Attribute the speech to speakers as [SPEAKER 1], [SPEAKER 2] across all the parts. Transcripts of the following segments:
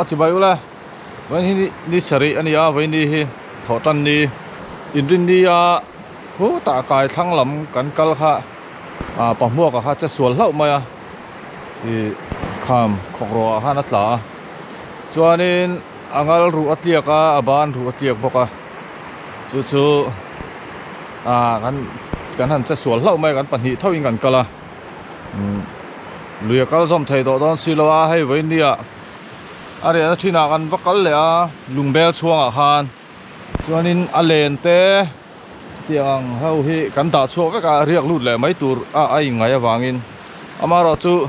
[SPEAKER 1] chỉ bay ula vậy thì đi sari anh ya vậy đi thọ tan đi India hú tạ cài thăng lắm cắn cal ha bảo mua cả ha chắc xuân lâu mà thì kham khóc rõ ha nát lá cho nên angal ruat liak aban ruat liak boka chu kan han chắc xuân lâu mà kan pan hi thâu in kan kala lùi cal zom thầy đó don siloa hay với India nó chỉ nào kan vakal le lung bel chuang han cho nên alen te tiang hau hi kan ta chuak ka riak lut le mai tur ai ngai awangin amaro chu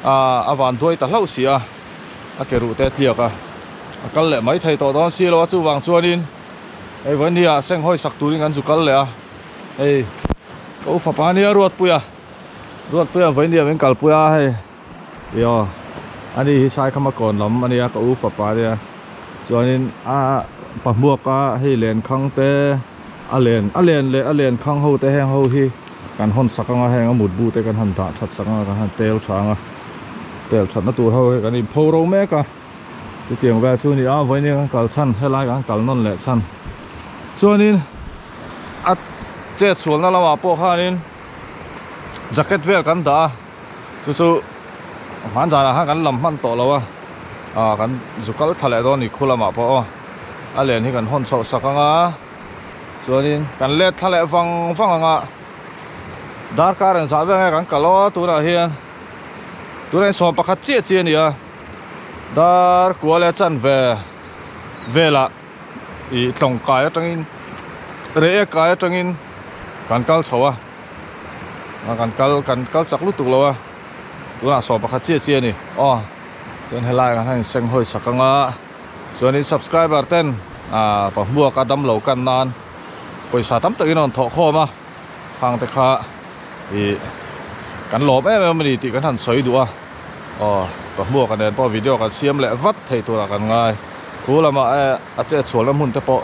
[SPEAKER 1] awan thoi ta hlau sia keru te tiaka kal le mai thei to don si lo chu wang chuanin ei vania seng hoi sak turin an chu kal le ei ko fa pa nia ruat puya vania men kal puya hei yo ani hi sai khama kon lam ania ka u fa pa nia chuanin pa muak hei len khang te alen khang ho te heng ho hi kan hon sakanga heng mut bu te kan han tha that sanga kan han tel thanga tel that na tur ho kan i phoro me ka ti tiang va chu ni voi ni kal san helai kan kal non le san chuanin che chul na lama po khanin jacket vel kan da chu man jana ha kan lam man to lawa kan zukal thale do ni khulama po alen hi kan hon chau sakanga chuanin kan let thale wang anga dar karen sa ve kan kalo tura hian turen som pakhat che nia dar kuale chan vela i tlong kai atangin re kai atangin kan kal chawa kan kal chaklu tuklowa tura som pakhat che ni chen helai kan han seng hoi sakanga chuanin subscriber ten pa mua ka dam lo kan nan poisa tam takin on tho kho ma phang te kha kan lop mani ti kan han soi du pa mua kan den po video kan siam le vat thei tura kan ngai khulama che chol lam hun te po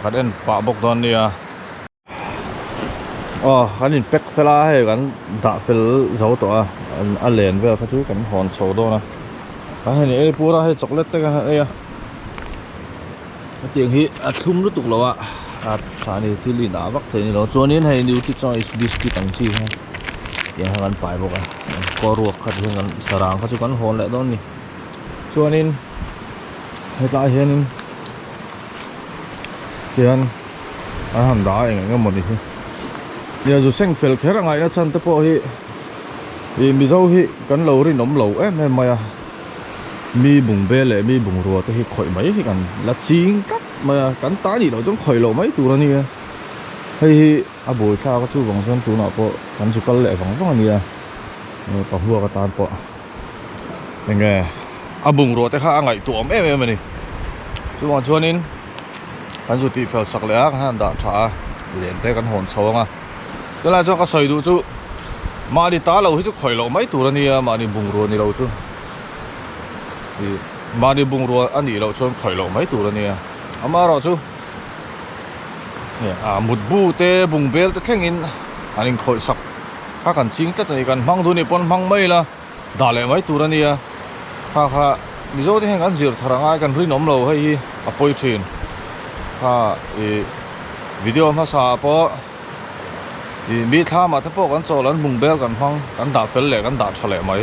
[SPEAKER 1] kan en pa bok don nia kan in pek fela he kan da fel zo to a len vel kha chu kan hon chho do na kan ni pura he chocolate te kan tiang hi thum lu tuk lo thani thili na vak thei ni lo chuanin hei new ti choi biscuit ang chi ha yang han pai boka ko ruak khat hian sarang kha chu kan hon le don ni chuanin heta hianin han da eng mo ni nia ju seng fel khera ngai na chan te po hi mi zo hi kan lo ri nom lo em maya mi bung be le mi bung ro te hi khoi mai hi kan la ching kap mà cắn tá gì đó giống khởi lộ mấy tụ ra nè hay bồi sao có chú vòng sơn tụ nọ bộ cắn chú con lệ vòng vòng nè bảo hùa cái tan bộ này nghe bùng rồi tới khá ngày tụ em này chú bọn chuan in cắn chú tị phèo sặc lẽ han đã trả liền tới cắn hồn sâu cái là cho cái sợi đủ chú mà đi tá lâu hết chú khởi lộ mấy tụ ra nè mà đi bùng rồi nè lâu chú mà đi bùng rồi anh đi lâu cho khởi lộ mấy tụ ra nè amaro chu mut bu te bung bel te thlengin anin khoi sak ka kan ching ta ni kan mang du ni pon mang mai la dale mai turania kha mizo te heng an zir tharanga kan rin om lo hei apoi thin video ma sa po mi tha ma te po kan cholan bung bel kan hang kan da fel le kan da chale mai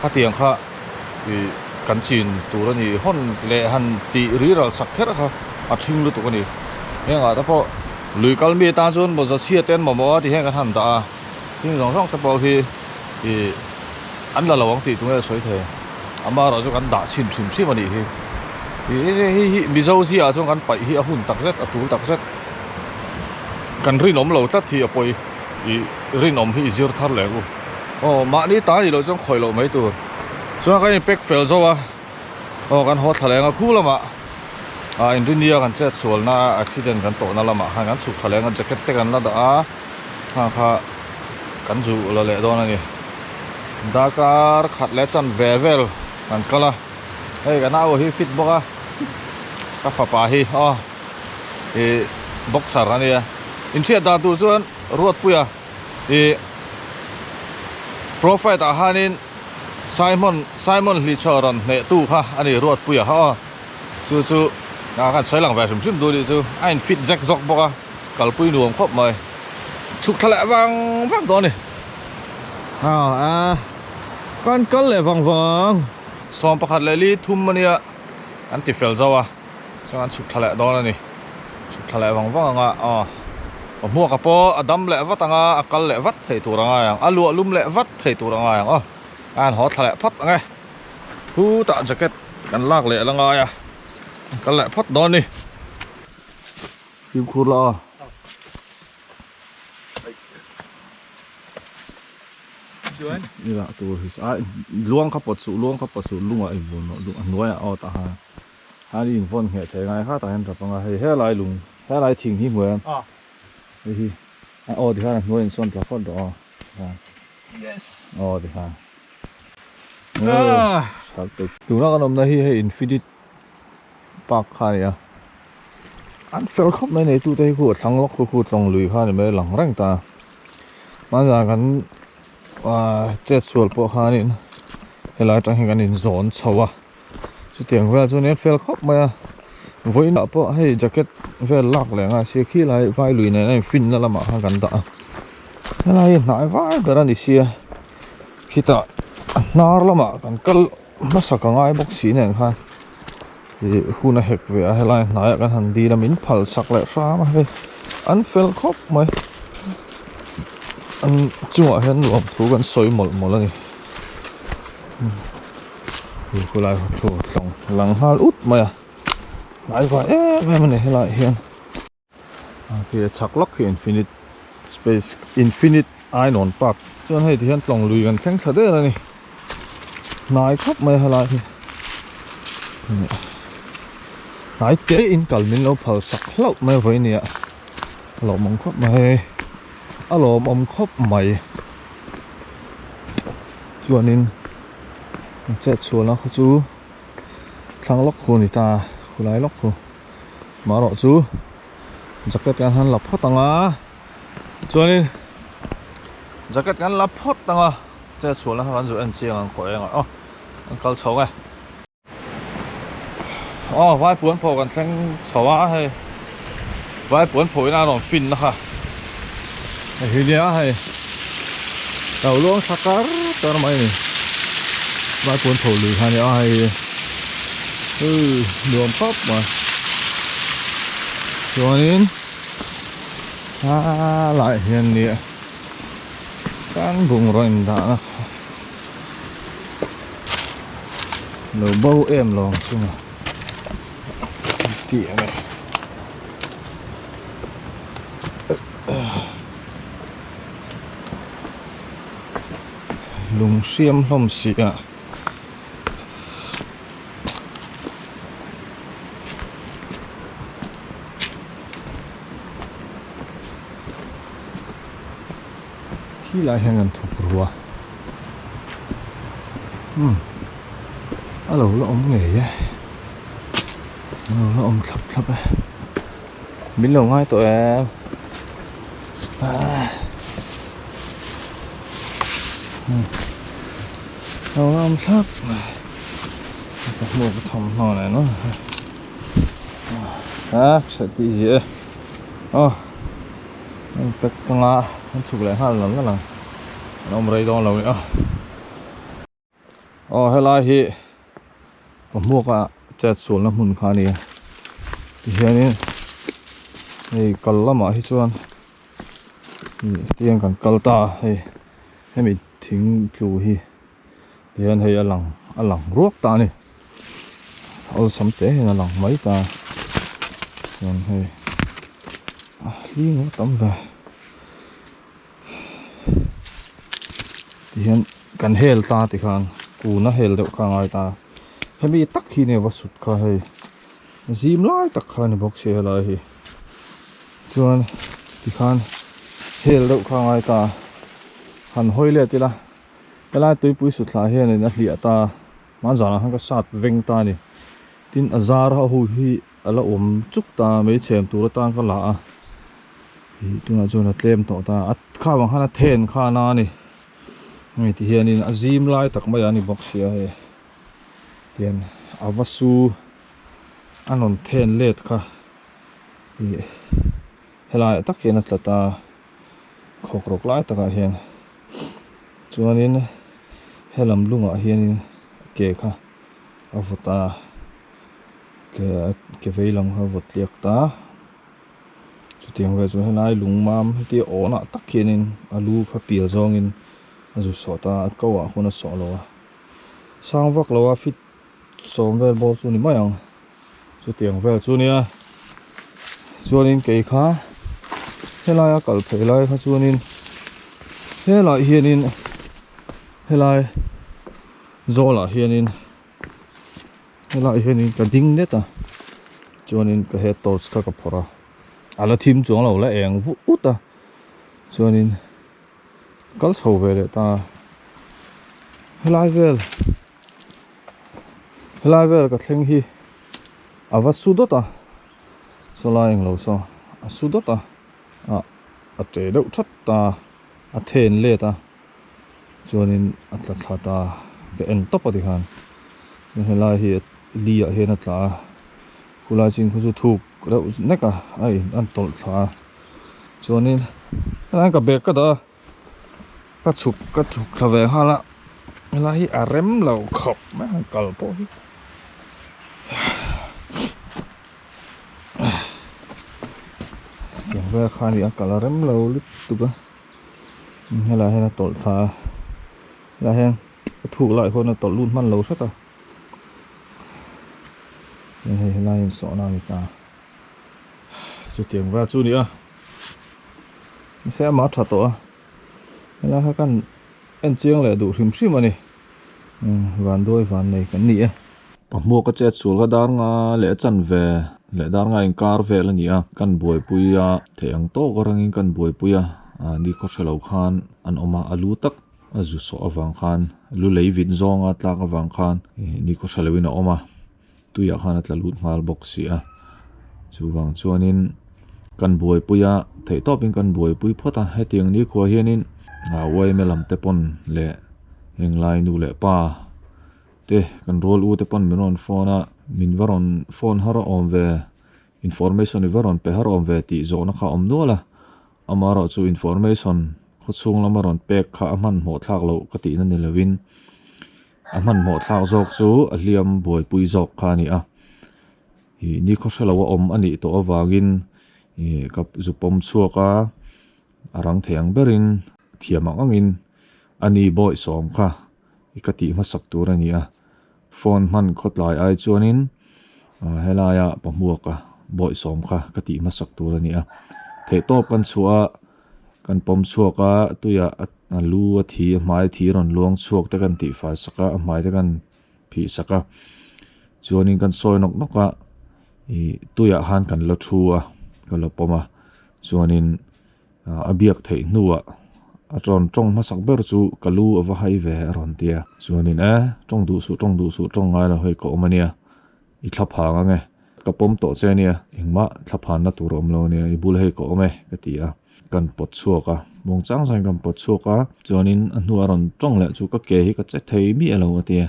[SPEAKER 1] kha tiang kha kan chin turani hon le han ti riral sakher kha thing lu tu ni henga ta po lui kal mi ta chun bo za chia ten mo ti henga han ta ting rong rong ta po hi an la lawang ti tu nge soi the ama ro chu kan da sim mani hi mi zo si a chung kan pai hi a hun tak zet a tu tak zet kan ri nom lo ta thi a poi ri nom hi zir thar le gu ma ni ta ni lo chung khoi lo mai tu so cái pek fel zo kan hot thalenga khulama India kan che chol na accident kan to na lama han chu thalenga jacket te kan la da kha kan ju la le don ani Dakar khat le chan vevel kan kala hey kan aw hi fit boka ka fa pa hi boxer ani in che da tu chuan ruat puya profit hanin Simon li choron ne tu kha ani ruat puya ha chu na kan soi lang ve sim du li chu ein fit jack jok boka kalpui nuam khop mai chuk thala wang do ni kan kal le wang som pakhat le li thum mania an ti fel zawa chuan chuk thala do na ni chuk thala wang anga mua ka po adam le wat anga akal le wat thei turanga yang alu lum le wat thei turanga yang an ho thala phat anga hu ta jacket kan lak le langa ya kan le phat do ni kim khula ila tu his luang ka pot su lunga I bon lu anwaya ta ha ri von he the ngai kha ta hen ra panga he lai lung he lai thing hi muan hi di ha nuai son ta phot do yes di ha tu na kan om na hi infinite park kha ya an fel khop mai nei tu te khu thlang lok khu tlong lui kha ni me lang rang ta ma ja kan jet sual po kha ni helai tang kan in zone chawa chu tiang wa chu ne fel khop mai voi na po hei jacket vel lak le nga se khi lai vai lui nei fin na lama ha kan da lai nai vai beran ni sia kita nar lama kan kal masaka ngai box si ne kha huna hek ve a helai nai kan han di lam in phal sak le sa ma he an fel khop mai an chunga hen luam thu kan soi mol ani ku lai thu tlong lang hal ut mai nai va me ne helai hian ki chak lok hi infinite space infinite iron park chuan hei ti hian tlong lui kan thleng thade ani nai khop mai helai hi nai te in kalmin lo phal sak hlau mai voi nia lo mong khop mai alo om khop mai chuanin chet chuan a chu thlang lok khu ni ta khulai lok khu maro chu jacket kan han la photanga chuanin jacket kan la photanga chet chuan a han zu an chiang an khoi anga an kal chhong vai puan pho kan thleng chawa he vai puan pho ina ron fin na kha hi dia hai tàu luang sakar tar mai ni vai puan pho lui ha ni ai luom pop mà chuanin lại hiền nè kan bung rồi đã nấu bầu em lòng chung à tỉa này lùng xiêm lom xì à khi lại hàng ngàn thục rùa alo là ông nghề á là ông thập á biến lồng hai tụi em ông thập mua cái thòng nọ này nó sẽ tí gì tất cả nó chụp lại hai lần là nó mới đo lâu nữa hay là hi mua cả chẹt xuống là mun khá nè thì hiện này cần lắm mà hi chuan tiền cần cần ta hay mình thỉnh chú hi hiện hay lằng ruốc ta nè sắm té hay là lằng mấy ta còn hay lý nó tắm về hiện cần hel ta thì khang cù nó hel được khang ai ta hay bị tắc khi này vào sụt cả hay zim lại tắc khang này bốc xe lại thì chuan thì khang hel được khang ai ta hẳn hôi lệ thì là cái lai tôi bui sụt lại hay này nó lịa ta mà giờ là cái sạt vinh ta này tin azar ha hu hi ala chúc ta mấy chém tu ta có lạ thì tôi nói cho nó tem tỏ ta at khá bằng hắn then khá na này Ngai ti hianin azim lai tak mai ani boxia he tian avasu anon then let kha hi helai tak hian atlata khokrok lai taka hian chuanin helam lunga hianin ke kha avuta ke veilam ha vot liak ta chutiang ve chu helai lungmam heti ona tak hianin alu kha pil zongin azu sota kawa khuna solo sangwak lawa fit somvel bol chu ni mayang chutiang ve chu nia chuanin ke kha helai a kal phelai kha chuanin helai hianin helai zola hianin ka ding neta chuanin ka he torch ka phora ala thim chuang lo la eng vu uta chuanin kal chho ve le ta helai vel ka thleng hi awa sudota solai eng lo so sudota a tre deuh that ta a then le ta chuanin atla thlata ke en top ati khan helai hi lia hian atla khulai chin khu chu thuk reuh neka ai an tol thla chuanin helai ka bek ka da ka chuk thave hala helai hi a rem lo khop ma kal po hi yang ve khani a kal rem lo lit tu ka helai hen tol thla la hen thuk lại hôn tol lun man lo sát à helai so na mi ta chu tiang va chu ni a se ma tha to helai ha kan en chiang le du hrim hrim ani van doi van nei kan ni a pammo ka che chul ga dar nga le chan ve le dar nga in kar ve la ni a kan boi puya theng to gorangin kan boi puya ni ko selo khan an oma alu tak azu so awang khan lu lei vin zonga tlak awang khan ni ko salawina oma tuya khan atla lut ngal box sia chuwang chuanin kan buai puya thei topin kan buai pui phota hetiang ni kho hianin wai melam te pon le henglai nu le pa te kan rol u te pon minon phone min varon phone haro om ve information i varon pe haro om ve ti zona kha om nola amaro chu information khochung lamaron pek kha aman mo thlak lo kati na ni lovin aman mo thlak jok chu a hliam boi pui jok kha ni a hi ni kho selawa om ani to awangin kap zupom chuaka arang theng berin thiamang angin ani boy som kha ikati ma sak tur ani a phone man khotlai ai chuanin helaya pamuaka boy som kha kati ma sak tur ani a the top kan chua kan pom chuaka tuya lu a thi mai thi ron luang chuak te kan ti fa saka mai te kan phi saka chuanin kan soi nok noka tuya han kan lo thua kan lo poma chuanin abiak thei nuwa atron tong ma sak ber chu kalu awa hai ve ron tia chuanin tong du su tong ngai la hoi ko mania I thlap hanga nge kapom to chenia engma thlaphan na turom lo ne I bul hei ko me katia kan pot chuaka mong chang sang kan pot chuaka chuanin anu aron tong le chu ka ke hi ka che thei mi alo atia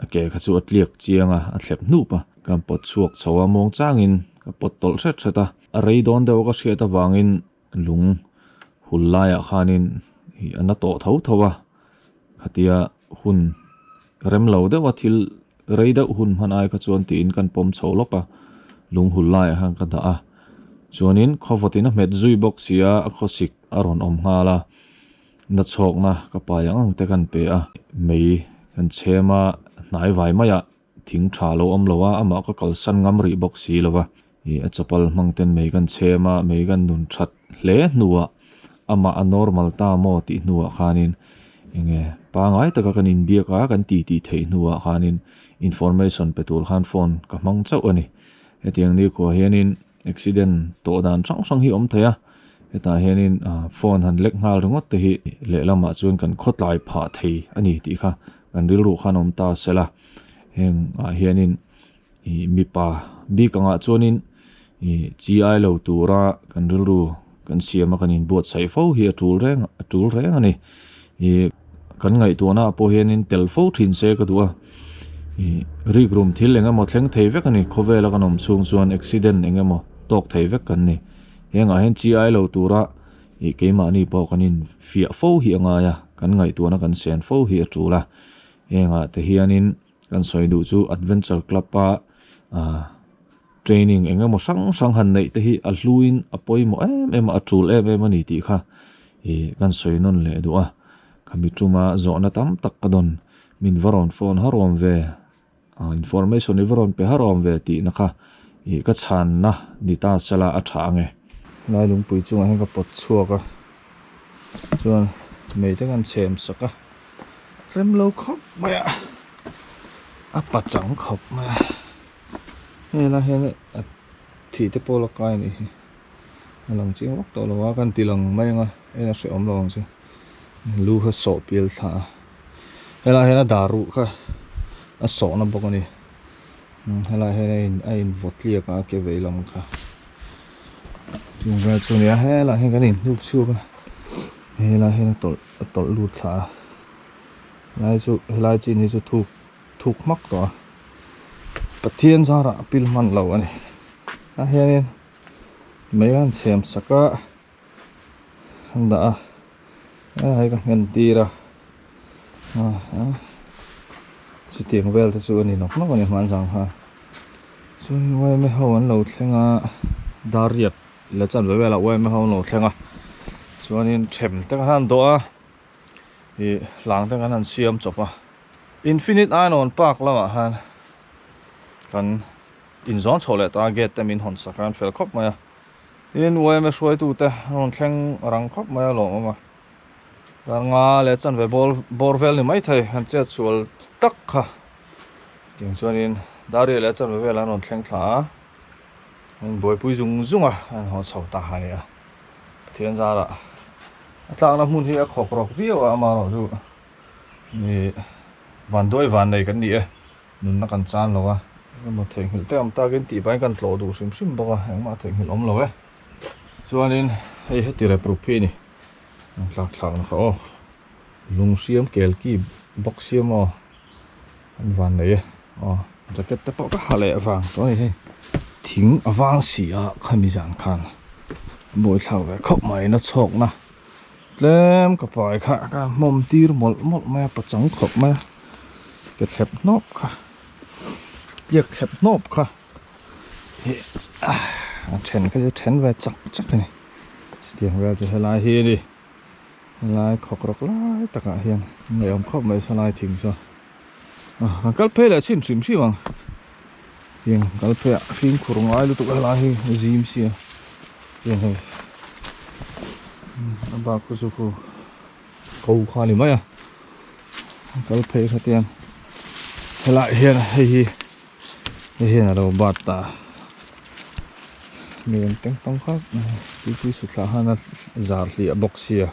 [SPEAKER 1] a ke kha chu atliak chianga a thlep nu pa kan pot chuak chawa mong changin ka pot tol set seta a rei don deu ka hriata wangin lung hullaya khanin hi ana to tho thowa khatia hun rem lo de wathil reida hun manai ka chuan tin kan pom chholopa lung hullaya hang ka da a chuanin khovatina met zui box sia a khosik aron om ngala na chhok na ka payang ang te kan pe a mei kan chema nai vai maya thing thalo om lowa ama ka kalsan ngam ri box si lowa I a chapal mangten mei kan chema mei kan nun that hle nuwa ama a normal ta mo ti nuwa khanin enge pangai taka kan india ka kan ti thei nuwa khanin information petul khan phone ka mang chau ani etiang ni ko hianin accident to dan sang hi om thaya eta hianin phone han lek ngal rongot te hi le lama chuan kan khotlai pha thei ani ti kha kan ril ru khan om ta sela heng hianin I mi pa bi kanga chuanin I GI lo tura kan ril ru kan siama kan in bot sai fo hi atul reng ani I kan ngai tu na po hianin telfo thin se ka duwa ri grum thil enga mo thleng thei vek ani khowela kanom chung chuan accident enga mo tok thei vek kan ni henga hen chi ai lo tura keima ni po kanin fia fo hi anga ya kan ngai tu na kan sen fo hi atula henga te hianin kan soidu chu adventure club pa training enga mo sang han nei te hi a hluin apoi mo em atul em ani ti kha kan soinon le duwa kami tuma zona tam tak kadon min varon phone harom ve information ni varon pe harom ve ti na kha ka chan na ni ta sala a thange lai lung pui chunga hen ka pot chuaka chuan mei te kan chem saka rem lo khop maya a pachang khop ma hela hela thi te polo kai ni lang ching wak to lo wa kan tilang mai nga ena se om long se lu ha so piel tha hela hela daru kha a so na bokani hela hela in votlia ka ke veilam kha chung ga chu ne hela hen kan in lu chu ka hela hela tol lu tha lai chu hela chi ni chu thuk mak to pathian zara pil man lo ani a hian mấy anh xem saka đã hay các ngân ti ra chỉ tiền về thì số này nó còn nhiều man rằng ha số ngoài mấy hậu anh lâu thế nga dariet là chân về là ngoài mấy hậu lâu thế nga số này xem tất cả hàng đó thì lang tất cả hàng xem chụp à Infinite Iron Park là mà ha còn in zone cho lại ta get them in hon sakan fel khop mà in way me suai tu te on thleng rang khop ma lo ma dar nga le chan ve borvel ni mai thai han che chul tak kha ting chuan in dari le chan ve lan on thleng thla an boi pui zung an ho chho ta ha ya thian za la atlang na mun hi a khok rok viaw a ma ro chu ni van doi van nei kan ni e nun na kan chan lo wa ma theng hil te am ta gen ti bai kan tlo du sim boka heng ma theng hil om lo e chuan in hei heti re propi ni thlak na kha o lung siam kel ki box siam o an van nei o jacket te pawh ka hale awang to ni thing awang si a khami jan khan boi thlau ve khop mai na chok na tlem ka pai kha ka mom tir mol ma pachang khop ma ke thep nop kha giặc thep nop kha chen cái chen về chắc này tiền về cho lại hi đi lại khóc rọc lại tất cả hiền ngày ông khóc mấy sao lại thỉnh cho cái phe là xin xìm xí bằng tiền cái phe phim khủng ai lúc tụi lại hi zim xí tiền này ba cô chú cô câu khoa đi mấy à cái phe cái tiền lại hiền hi hiền là đầu bát ta miền teng tong khác tí sụt là hana zar li boxia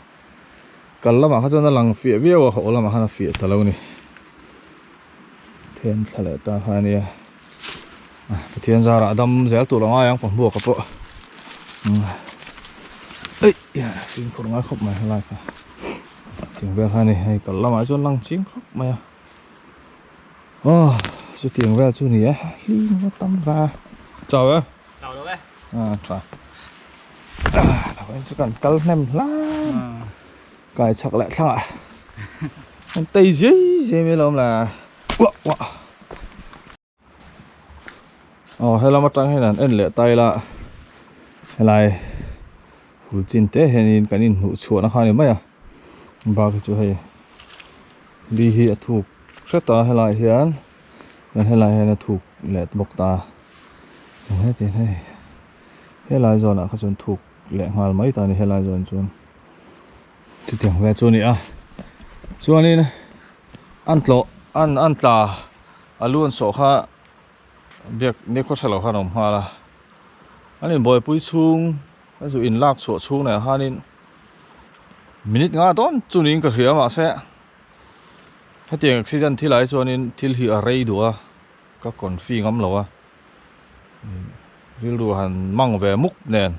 [SPEAKER 1] kalla ma khajana lang fi viaw ho la ma hana fi talo ni then thale ta hania pathian zara adam zel tu langa yang pon buak po ei ya sin khurnga khop mai hala ka ting ve hani hay kalla ma chon lang ching khop mai su tiếng ve chu ni li no tam va chào á chào đâu chào anh chỉ cần cắt nem lá cài chặt lại thằng ạ anh tây dí mới làm là hay là mắt trắng hay là anh lệ tay là hay là hủ chín té hay nên cái nên hủ chuột nó khai mấy ba cái chỗ hay đi hiện thuộc rất ta hay là hiện hay là thuộc lệ bọc ta hết thế này hết lại rồi là các chuyện thuộc lệ hoàn mấy ta này hết lại rồi chuyện thì tiếng về chuyện này chuyện này ăn ta luôn số ha việc nếu có sai lầm ha nồng ha là anh nên bồi bùi chung cái sự in lạc số chung này ha nên minute ngã đón chuyện này cái gì mà sẽถ้าเตียงออกซิเจนที่ไหลส่วนนี้ที่เหลืออะไรดูก็ก่อนฟีงั้มเหรอวิลดูหันมั่งเวมุกเนน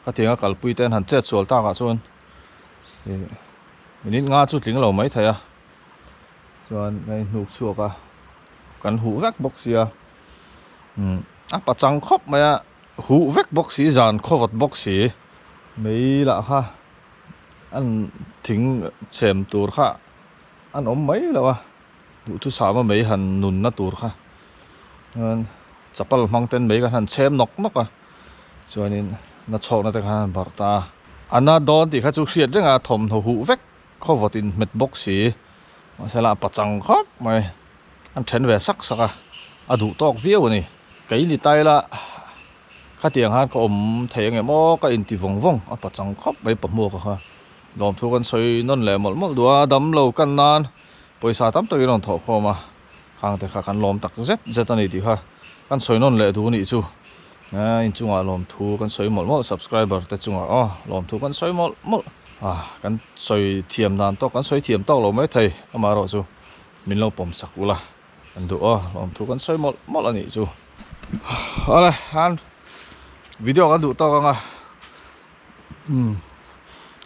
[SPEAKER 1] ก็เตียงก็กลปุยเต้นหันเจ็ดส่วนตากส่วนนิดงาจุดถึงเราไม่ไทย chuan ngay nuk chuak a kan hu vek bok sia a pachang khop mai hu vek bok si zan khowat bok si mei la kha an thing chem tur kha an om mai lawa du tu sa ma mei han nun na tur kha an chapal mangten mei kan han chem nok nok a chuanin na chhok na te khan barta ana don ti kha chu hriat renga thom tho hu vek khowatin met bok si masala pachang khop mai an then ve sak saka adu tok viau ni cái li tai la khá tiếng han có ôm thấy nghe mò cái in ti vong vong à bắt chẳng khóc mấy bấm mua cả ha lom thu con soi non lẹ một đua đấm lâu căn nan bồi sa tắm tới non thọ kho mà hàng thì khá căn lom tắc rất rất anh đi ha căn soi non lẹ thu ni chu in chung à lom thu con soi một subscriber tới chung à lom thu con soi một căn soi thiềm đàn to căn soi thiềm to lâu mấy thầy mà rồi chu mình lâu bấm sạc u la anh đủ lom thu con soi một anh đi chu đây han video kan du to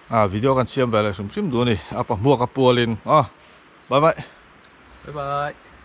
[SPEAKER 1] nga video kan siam bele sum sim du ni apa mua ka pualin bye bye
[SPEAKER 2] Bye bye.